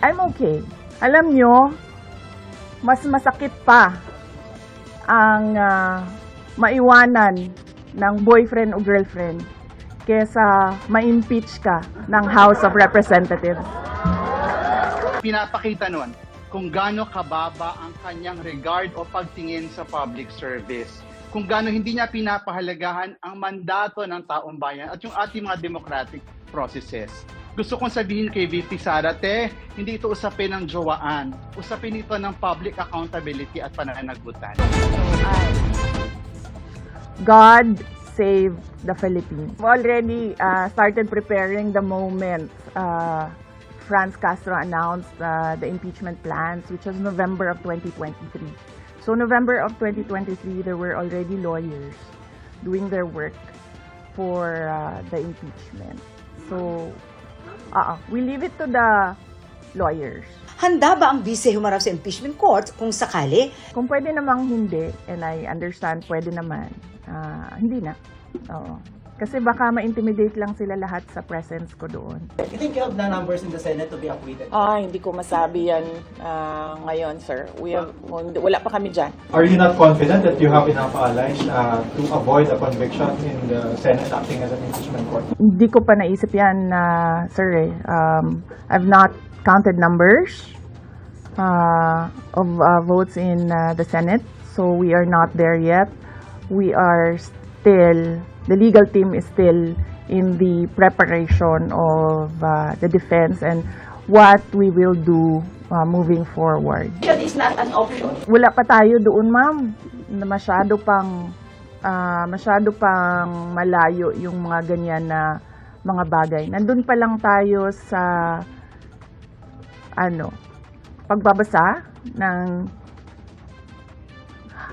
I'm okay. Alam nyo, mas masakit pa ang maiwanan ng boyfriend o girlfriend kesa ma-impeach ka ng House of Representatives. Pinapakita nun kung gaano kababa ang kanyang regard o pagtingin sa public service. Kung gaano hindi niya pinapahalagahan ang mandato ng taong bayan at yung ating mga democratic processes. Gusto kong sabihin kay VP Sara, hindi ito usapin ng jowaan. Usapin ito ng public accountability at pananagutan. God save the Philippines. We've already started preparing the moment Franz Castro announced the impeachment plans, which was November of 2023. So November of 2023, there were already lawyers doing their work for the impeachment. So we leave it to the lawyers. Handa ba ang bise humarap sa impeachment court kung sakali? Kung pwede namang hindi, and I understand pwede naman, hindi na. Oo. Kasi baka ma-intimidate lang sila lahat sa presence ko doon. You think you have the numbers in the Senate to be acquitted? Hindi ko masabi yan ngayon, sir. Wala pa kami dyan. Are you not confident that you have enough allies to avoid a conviction in the Senate acting as an impeachment court? Hindi ko pa naisip yan, sir. I've not counted numbers of votes in the Senate. So we are not there yet. We are still, the legal team is still in the preparation of the defense and what we will do moving forward. That is not an option. Wala pa tayo doon, ma'am. Masyado pang malayo yung mga ganyan na mga bagay. Nandun pa lang tayo sa pagbabasa ng.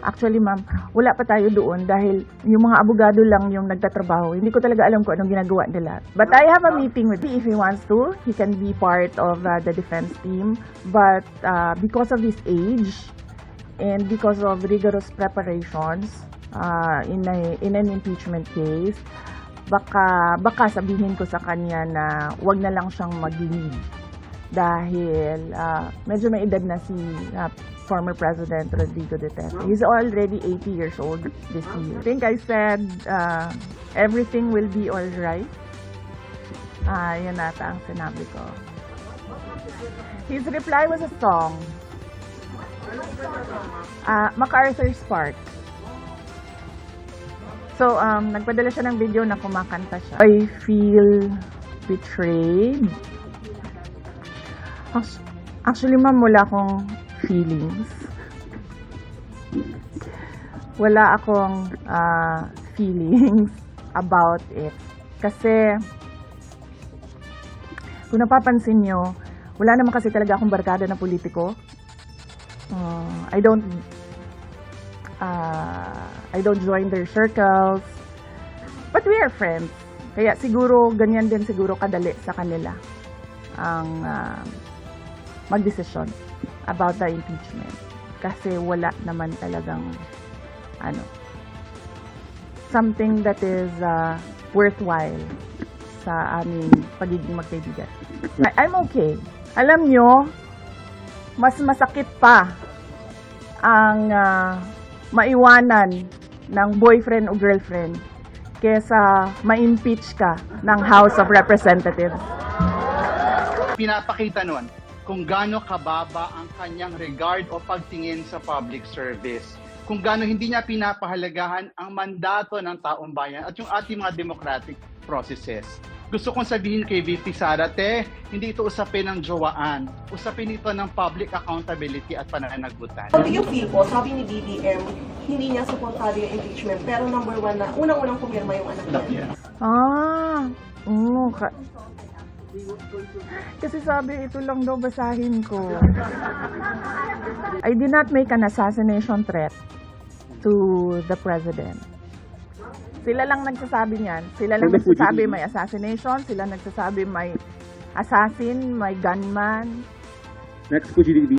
Actually, ma'am, wala pa tayo doon dahil yung mga abogado lang yung nagtatrabaho. Hindi ko talaga alam kung anong ginagawa nila. But I have a meeting with him. If he wants to, he can be part of the defense team. But because of his age and because of rigorous preparations in an impeachment case, baka sabihin ko sa kanya na wag na lang siyang mag-lead. Dahil medyo may edad na si former President Rodrigo Duterte. He's already 80 years old this year. I think I said everything will be all right. Yan nata ang sinabi ko. His reply was a song. MacArthur's Park. So, nagpadala siya ng video na kumakanta siya. I feel betrayed. Actually, ma'am, wala akong feelings. Wala akong feelings about it. Kasi, kung napapansin nyo, wala naman kasi talaga akong barkada na politiko. I don't join their circles. But we are friends. Kaya siguro, ganyan din siguro kadali sa kanila ang magdesisyon about the impeachment. Kasi wala naman talagang something that is worthwhile sa aming pagiging magkaibigan. I'm okay. Alam nyo, mas masakit pa ang maiwanan ng boyfriend o girlfriend kesa ma-impeach ka ng House of Representatives. Pinapakita nun kung gaano kababa ang kanyang regard o pagtingin sa public service. Kung gaano hindi niya pinapahalagahan ang mandato ng taong bayan at yung ating mga democratic processes. Gusto kong sabihin kay VP Sara, hindi ito usapin ng jowaan. Usapin ito ng public accountability at pananagutan. How do you feel po? Sabi ni BBM, hindi niya supportado yung impeachment. Pero number one na, unang-unang pumirma yung anak niya. Kasi sabi, ito lang daw basahin ko. I did not make an assassination threat to the president. Sila lang nagsasabi niyan. Sila lang nagsasabi may assassination. Sila nagsasabi may assassin, may gunman. Next po, GDB.